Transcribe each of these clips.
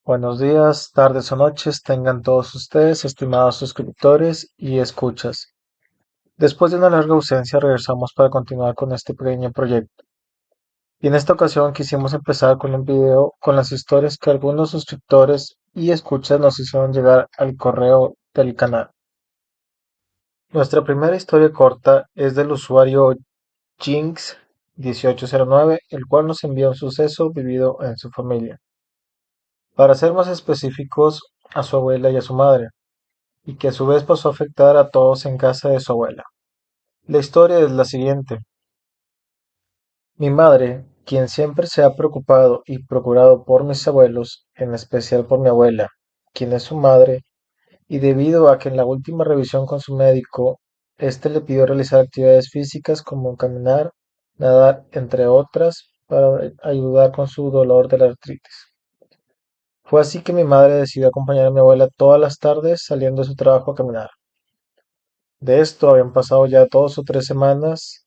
Buenos días, tardes o noches tengan todos ustedes, estimados suscriptores y escuchas. Después de una larga ausencia, regresamos para continuar con este pequeño proyecto. Y en esta ocasión quisimos empezar con un video con las historias que algunos suscriptores y escuchas nos hicieron llegar al correo del canal. Nuestra primera historia corta es del usuario Jinx1809, el cual nos envía un suceso vivido en su familia. Para ser más específicos, a su abuela y a su madre, y que a su vez pasó a afectar a todos en casa de su abuela. La historia es la siguiente. Mi madre, quien siempre se ha preocupado y procurado por mis abuelos, en especial por mi abuela, quien es su madre, y debido a que en la última revisión con su médico, éste le pidió realizar actividades físicas como caminar, nadar, entre otras, para ayudar con su dolor de la artritis. Fue así que mi madre decidió acompañar a mi abuela todas las tardes saliendo de su trabajo a caminar. De esto habían pasado ya 2 o 3 semanas,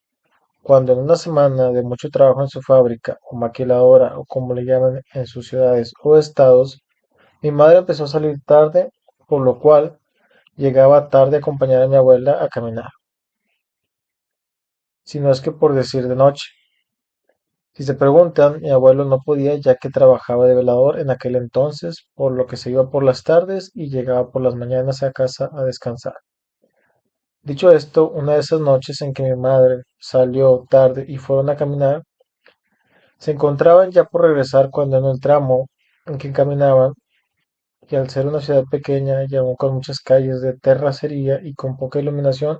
cuando en una semana de mucho trabajo en su fábrica, o maquiladora, o como le llaman en sus ciudades o estados, mi madre empezó a salir tarde, por lo cual llegaba tarde a acompañar a mi abuela a caminar, si no es que por decir de noche. Si se preguntan, mi abuelo no podía ya que trabajaba de velador en aquel entonces, por lo que se iba por las tardes y llegaba por las mañanas a casa a descansar. Dicho esto, una de esas noches en que mi madre salió tarde y fueron a caminar, se encontraban ya por regresar cuando en el tramo en que caminaban, y al ser una ciudad pequeña y aún con muchas calles de terracería y con poca iluminación,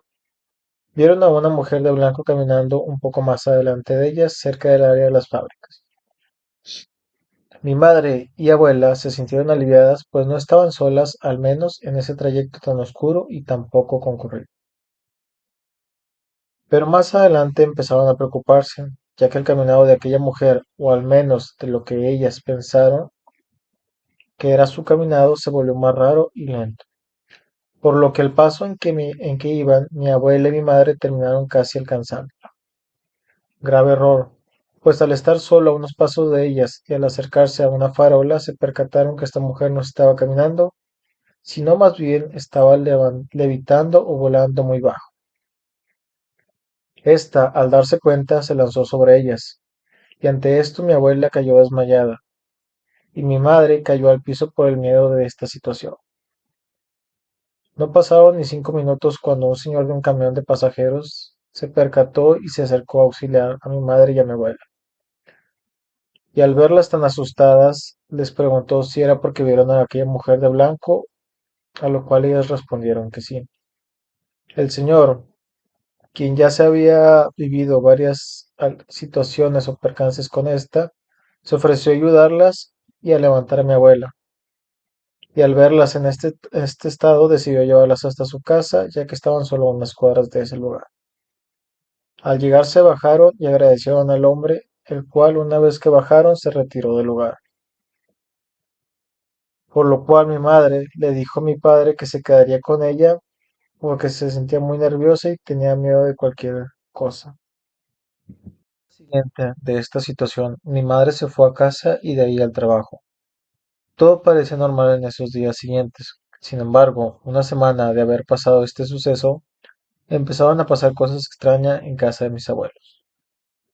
vieron a una mujer de blanco caminando un poco más adelante de ellas, cerca del área de las fábricas. Mi madre y abuela se sintieron aliviadas, pues no estaban solas, al menos en ese trayecto tan oscuro y tan poco concurrido. Pero más adelante empezaron a preocuparse, ya que el caminado de aquella mujer, o al menos de lo que ellas pensaron que era su caminado, se volvió más raro y lento, por lo que el paso en que iban mi abuela y mi madre terminaron casi alcanzando. Grave error, pues al estar solo a unos pasos de ellas y al acercarse a una farola se percataron que esta mujer no estaba caminando, sino más bien estaba levitando o volando muy bajo. Esta, al darse cuenta, se lanzó sobre ellas, y ante esto mi abuela cayó desmayada, y mi madre cayó al piso por el miedo de esta situación. No pasaron ni 5 minutos cuando un señor de un camión de pasajeros se percató y se acercó a auxiliar a mi madre y a mi abuela. Y al verlas tan asustadas, les preguntó si era porque vieron a aquella mujer de blanco, a lo cual ellas respondieron que sí. El señor, quien ya se había vivido varias situaciones o percances con esta, se ofreció a ayudarlas y a levantar a mi abuela. Y al verlas en este estado decidió llevarlas hasta su casa, ya que estaban solo a unas cuadras de ese lugar. Al llegar se bajaron y agradecieron al hombre, el cual una vez que bajaron se retiró del lugar. Por lo cual mi madre le dijo a mi padre que se quedaría con ella porque se sentía muy nerviosa y tenía miedo de cualquier cosa. Siguiente de esta situación, mi madre se fue a casa y de ahí al trabajo. Todo parecía normal en esos días siguientes. Sin embargo, una semana de haber pasado este suceso, empezaban a pasar cosas extrañas en casa de mis abuelos.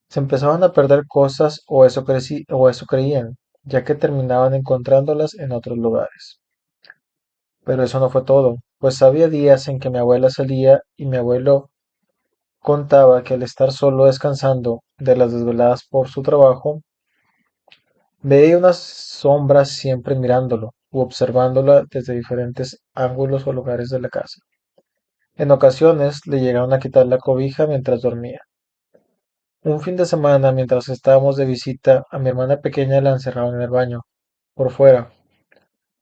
Se empezaban a perder cosas o eso creían, ya que terminaban encontrándolas en otros lugares. Pero eso no fue todo, pues había días en que mi abuela salía y mi abuelo contaba que al estar solo descansando de las desveladas por su trabajo, veía unas sombras siempre mirándolo u observándola desde diferentes ángulos o lugares de la casa. En ocasiones le llegaron a quitar la cobija mientras dormía. Un fin de semana, mientras estábamos de visita, a mi hermana pequeña la encerraron en el baño, por fuera.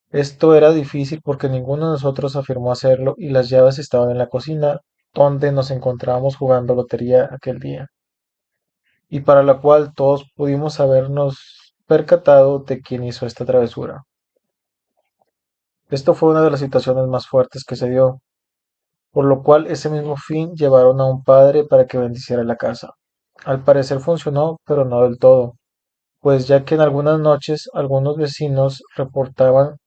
Esto era difícil porque ninguno de nosotros afirmó hacerlo y las llaves estaban en la cocina, donde nos encontrábamos jugando lotería aquel día, y para la cual todos pudimos habernos percatado de quién hizo esta travesura. Esto fue una de las situaciones más fuertes que se dio, por lo cual ese mismo fin llevaron a un padre para que bendiciera la casa. Al parecer funcionó, pero no del todo, pues ya que en algunas noches algunos vecinos reportaban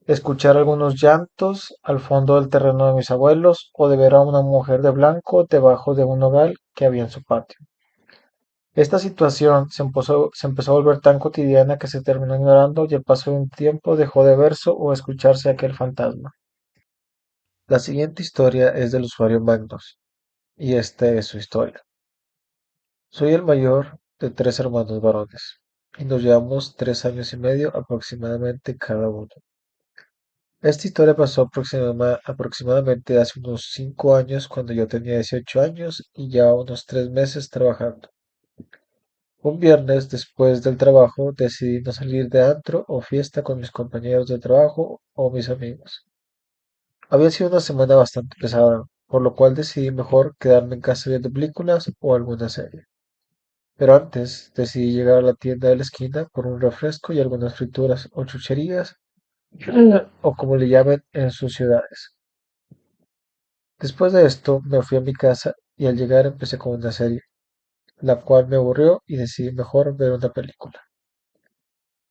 escuchar algunos llantos al fondo del terreno de mis abuelos o de ver a una mujer de blanco debajo de un nogal que había en su patio. Esta situación se empezó a volver tan cotidiana que se terminó ignorando y al paso de un tiempo dejó de verse o escucharse aquel fantasma. La siguiente historia es del usuario Magnus, y esta es su historia. Soy el mayor de tres hermanos varones, y nos llevamos 3 años y medio aproximadamente cada uno. Esta historia pasó aproximadamente hace unos 5 años cuando yo tenía 18 años y ya unos 3 meses trabajando. Un viernes después del trabajo decidí no salir de antro o fiesta con mis compañeros de trabajo o mis amigos. Había sido una semana bastante pesada, por lo cual decidí mejor quedarme en casa viendo películas o alguna serie. Pero antes decidí llegar a la tienda de la esquina por un refresco y algunas frituras o chucherías, o como le llamen en sus ciudades. Después de esto me fui a mi casa y al llegar empecé con una serie, la cual me aburrió y decidí mejor ver una película.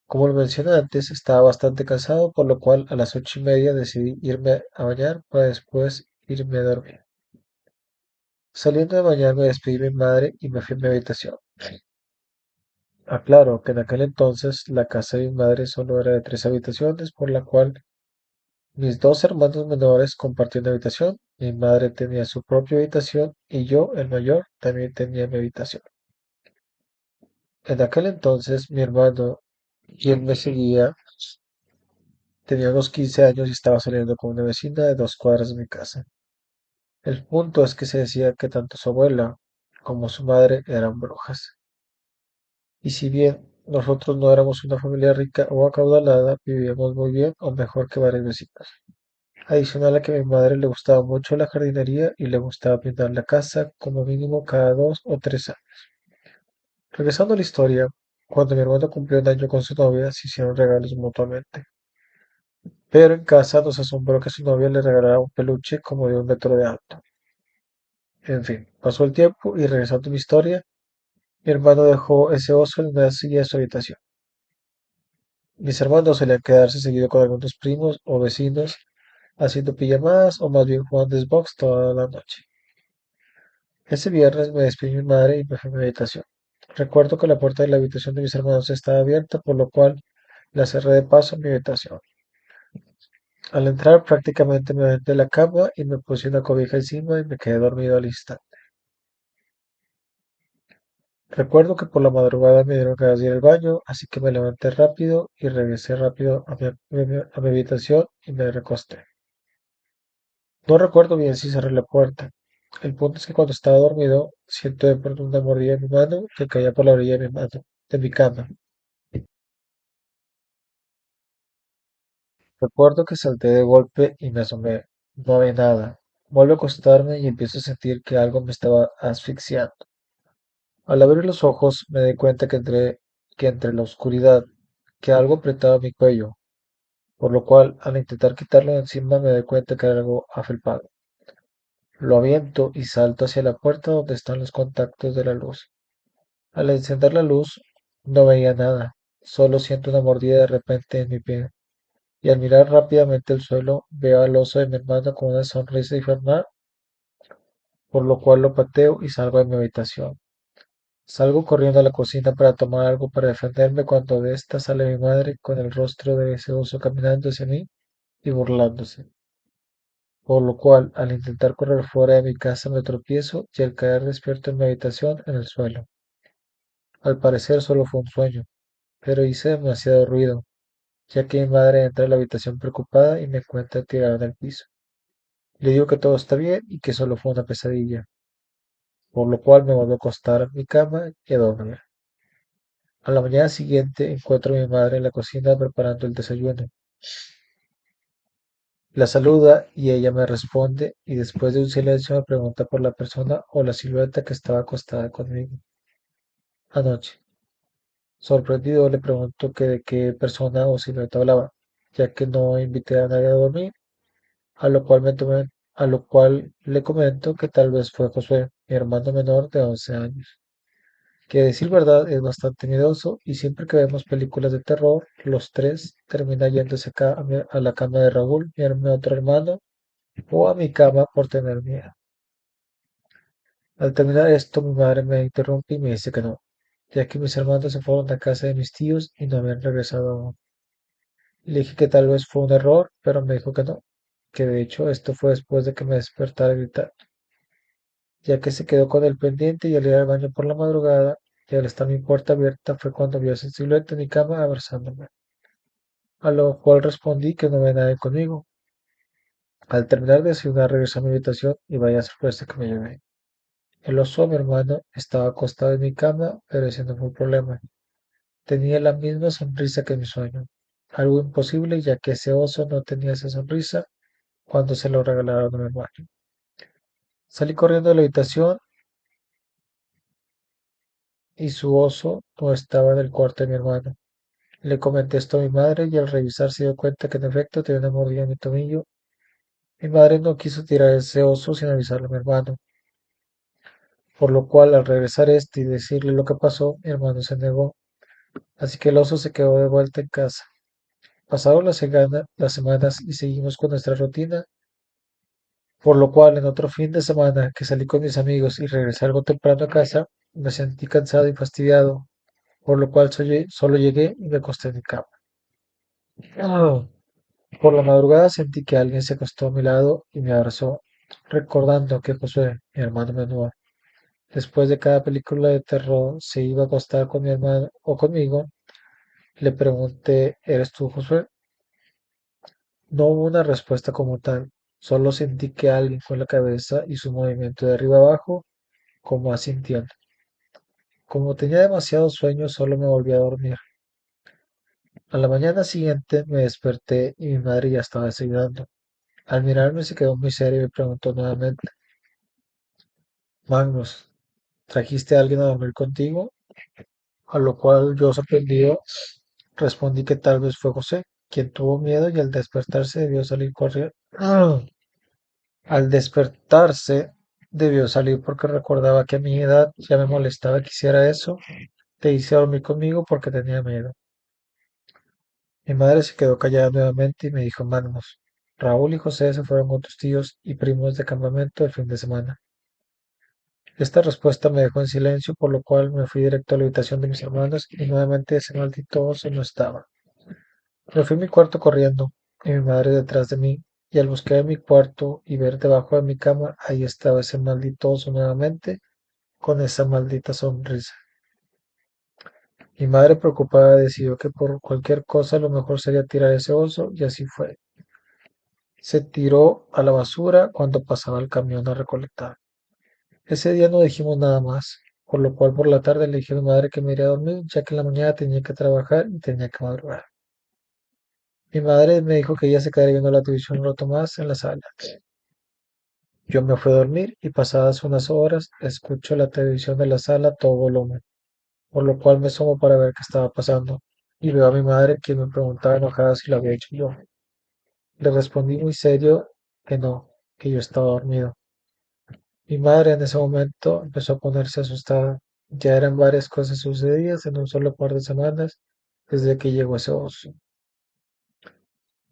Como lo mencioné antes, estaba bastante cansado, por lo cual a las 8:30 decidí irme a bañar para después irme a dormir. Saliendo de bañar me despedí de mi madre y me fui a mi habitación. Aclaro que en aquel entonces la casa de mi madre solo era de 3 habitaciones, por la cual mis dos hermanos menores compartían habitación. Mi madre tenía su propia habitación y yo, el mayor, también tenía mi habitación. En aquel entonces mi hermano, quien me seguía, tenía unos 15 años y estaba saliendo con una vecina de 2 cuadras de mi casa. El punto es que se decía que tanto su abuela como su madre eran brujas. Y si bien nosotros no éramos una familia rica o acaudalada, vivíamos muy bien o mejor que varios vecinos. Adicional a que a mi madre le gustaba mucho la jardinería y le gustaba pintar la casa como mínimo cada 2 o 3 años. Regresando a la historia, cuando mi hermano cumplió un año con su novia, se hicieron regalos mutuamente. Pero en casa nos asombró que su novia le regalara un peluche como de 1 metro de alto. En fin, pasó el tiempo y regresando a mi historia, mi hermano dejó ese oso en una silla de su habitación. Mis hermanos solían quedarse seguido con algunos primos o vecinos haciendo pijamadas o más bien jugando Xbox toda la noche. Ese viernes me despedí de mi madre y me fui a mi habitación. Recuerdo que la puerta de la habitación de mis hermanos estaba abierta, por lo cual la cerré de paso en mi habitación. Al entrar prácticamente me aventé de la cama y me puse una cobija encima y me quedé dormido al instante. Recuerdo que por la madrugada me dieron ganas de ir al baño, así que me levanté rápido y regresé rápido a mi habitación y me recosté. No recuerdo bien si cerré la puerta. El punto es que cuando estaba dormido, siento de pronto una mordida en mi mano que caía por la orilla de mi mano, de mi cama. Recuerdo que salté de golpe y me asomé. No había nada. Vuelvo a acostarme y empiezo a sentir que algo me estaba asfixiando. Al abrir los ojos me di cuenta que entre la oscuridad, que algo apretaba mi cuello, por lo cual al intentar quitarlo de encima me doy cuenta que era algo afelpado. Lo aviento y salto hacia la puerta donde están los contactos de la luz. Al encender la luz no veía nada, solo siento una mordida de repente en mi pie, y al mirar rápidamente el suelo veo al oso de mi hermano con una sonrisa infernal, por lo cual lo pateo y salgo de mi habitación. Salgo corriendo a la cocina para tomar algo para defenderme cuando de esta sale mi madre con el rostro de ese oso caminando hacia mí y burlándose. Por lo cual, al intentar correr fuera de mi casa me tropiezo y al caer despierto en mi habitación en el suelo. Al parecer solo fue un sueño, pero hice demasiado ruido, ya que mi madre entra a la habitación preocupada y me encuentra tirado en el piso. Le digo que todo está bien y que solo fue una pesadilla, por lo cual me vuelvo a acostar en mi cama y a dormir. A la mañana siguiente encuentro a mi madre en la cocina preparando el desayuno. La saluda y ella me responde y después de un silencio me pregunta por la persona o la silueta que estaba acostada conmigo anoche. Sorprendido le pregunto que de qué persona o silueta hablaba, ya que no invité a nadie a dormir, a lo cual le comento que tal vez fue Josué, mi hermano menor de 11 años. que a decir verdad es bastante miedoso y siempre que vemos películas de terror, los tres terminan yéndose a la cama de Raúl, mi otro hermano, o a mi cama por tener miedo. Al terminar esto, mi madre me interrumpe y me dice que no, ya que mis hermanos se fueron a casa de mis tíos y no habían regresado aún. Le dije que tal vez fue un error, pero me dijo que no, que de hecho esto fue después de que me despertara a gritar, ya que se quedó con el pendiente y al ir al baño por la madrugada, y al estar mi puerta abierta fue cuando vio esa silueta en mi cama abrazándome, a lo cual respondí que no había nadie conmigo. Al terminar de desayunar regresé a mi habitación y vaya sorpresa que me llevé. El oso, mi hermano, estaba acostado en mi cama, pero ese no fue el problema. Tenía la misma sonrisa que mi sueño. Algo imposible ya que ese oso no tenía esa sonrisa cuando se lo regalaron a mi hermano. Salí corriendo de la habitación y su oso no estaba en el cuarto de mi hermano. Le comenté esto a mi madre y al revisar se dio cuenta que en efecto tenía una mordida en mi tobillo. Mi madre no quiso tirar ese oso sin avisarle a mi hermano, por lo cual al regresar este y decirle lo que pasó, mi hermano se negó, así que el oso se quedó de vuelta en casa. Pasaron las semanas y seguimos con nuestra rutina, por lo cual en otro fin de semana que salí con mis amigos y regresé algo temprano a casa, me sentí cansado y fastidiado, por lo cual solo llegué y me acosté en mi cama. Ah, Por la madrugada sentí que alguien se acostó a mi lado y me abrazó, recordando que Josué, mi hermano menor, después de cada película de terror se iba a acostar con mi hermano o conmigo. Le pregunté, ¿eres tú, Josué? No hubo una respuesta como tal, solo sentí que alguien con la cabeza hizo un movimiento de arriba abajo, como asintiendo. Como tenía demasiado sueño, solo me volví a dormir. A la mañana siguiente me desperté y mi madre ya estaba desayunando. Al mirarme se quedó muy seria y me preguntó nuevamente, Magnus, ¿trajiste a alguien a dormir contigo? A lo cual yo sorprendido respondí que tal vez fue José, quien tuvo miedo y al despertarse debió salir corriendo. Al despertarse debió salir porque recordaba que a mi edad ya me molestaba que hiciera eso. Te hice dormir conmigo porque tenía miedo. Mi madre se quedó callada nuevamente y me dijo, Magnus, Raúl y José se fueron con tus tíos y primos de campamento el fin de semana. Esta respuesta me dejó en silencio, por lo cual me fui directo a la habitación de mis hermanos y nuevamente ese maldito oso no estaba. Me fui a mi cuarto corriendo, y mi madre detrás de mí, y al buscar en mi cuarto y ver debajo de mi cama, ahí estaba ese maldito oso nuevamente, con esa maldita sonrisa. Mi madre preocupada decidió que por cualquier cosa lo mejor sería tirar ese oso, y así fue. Se tiró a la basura cuando pasaba el camión a recolectar. Ese día no dijimos nada más, por lo cual por la tarde le dije a mi madre que me iría a dormir, ya que en la mañana tenía que trabajar y tenía que madrugar. Mi madre me dijo que ella se quedaría viendo la televisión un rato más en la sala. Yo me fui a dormir y pasadas unas horas escucho la televisión de la sala a todo volumen, por lo cual me asomo para ver qué estaba pasando y veo a mi madre quien me preguntaba enojada si lo había hecho yo. Le respondí muy serio que no, que yo estaba dormido. Mi madre en ese momento empezó a ponerse asustada. Ya eran varias cosas sucedidas en un solo par de semanas desde que llegó ese oso,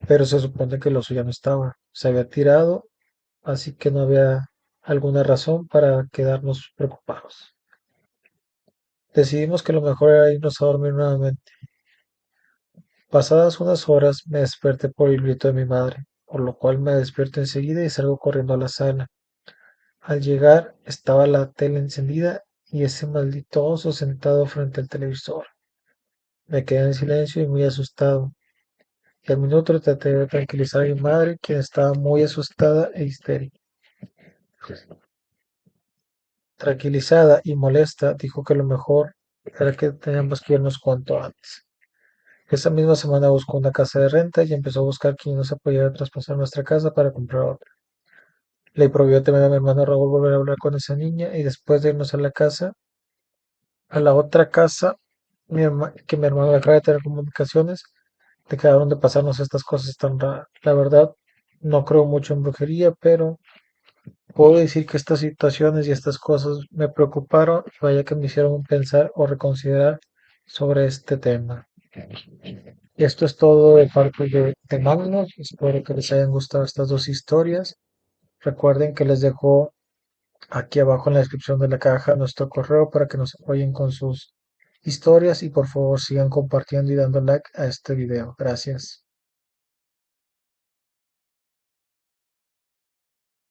pero se supone que el oso ya no estaba, se había tirado, así que no había alguna razón para quedarnos preocupados. Decidimos que lo mejor era irnos a dormir nuevamente. Pasadas unas horas me desperté por el grito de mi madre, por lo cual me despierto enseguida y salgo corriendo a la sala. Al llegar estaba la tele encendida y ese maldito oso sentado frente al televisor. Me quedé en silencio y muy asustado, y al minuto traté de tranquilizar a mi madre, quien estaba muy asustada e histérica. Tranquilizada y molesta, dijo que lo mejor era que teníamos que irnos cuanto antes. Esa misma semana buscó una casa de renta y empezó a buscar quien nos apoyara a traspasar nuestra casa para comprar otra. Le prohibió también a mi hermano Raúl volver a hablar con esa niña y después de irnos a la casa, a la otra casa, que mi hermano acaba de tener comunicaciones, de quedaron de pasarnos estas cosas tan raras. La verdad, no creo mucho en brujería, pero Puedo decir que estas situaciones y estas cosas me preocuparon y vaya que me hicieron pensar o reconsiderar sobre este tema. Esto es todo de parte de Magnus. Espero que les hayan gustado estas dos historias. Recuerden que les dejo aquí abajo en la descripción de la caja nuestro correo para que nos apoyen con sus historias y por favor sigan compartiendo y dando like a este video. Gracias.